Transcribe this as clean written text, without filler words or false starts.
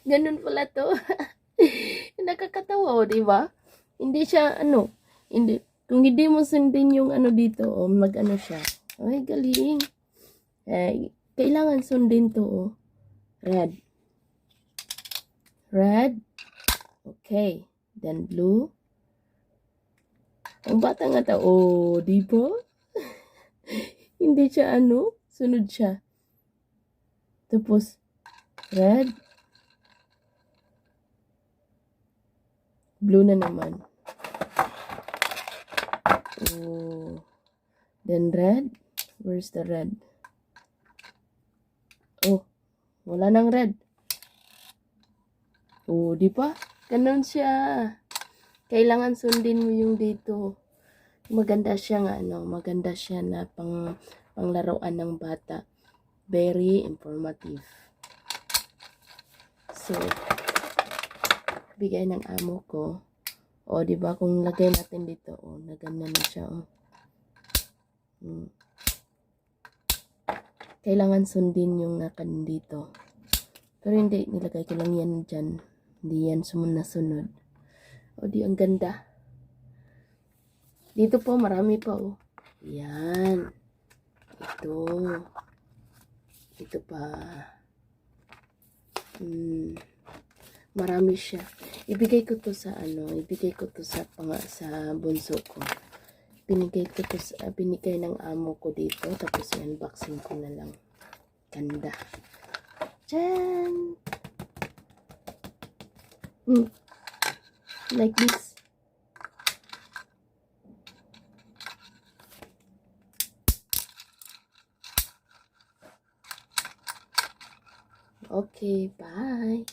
Ganun pala to. Nakakatawa, di ba? Hindi siya, hindi, kung hindi mo sundin yung dito, mag-ano siya. Ay, galing. Kailangan sundin to, Red. Red. Okay. Then blue. Ang bata nga ta, di ba? Hindi siya sunod siya. Tapos, red. Blue na naman. Then red. Where's the red? Wala nang red. Di ba? Ganun siya. Kailangan sundin mo yung dito. Maganda siya nga, maganda siya na panglaruan ng bata. Very informative. So, bigay ng amo ko. Di ba kung lagay natin dito, naganda na siya, Kailangan sundin yung nakan dito. Pero hindi, nilagay ko lang yan dyan. Hindi yan sumunod. Di, ang ganda. Dito po, marami pa, Yan. Ito pa. Marami siya. Ibigay ko to sa sa bunso ko. Binigay ng amo ko dito. Tapos i-unboxing ko na lang. Ganda. Jan! Like this. Okay, bye.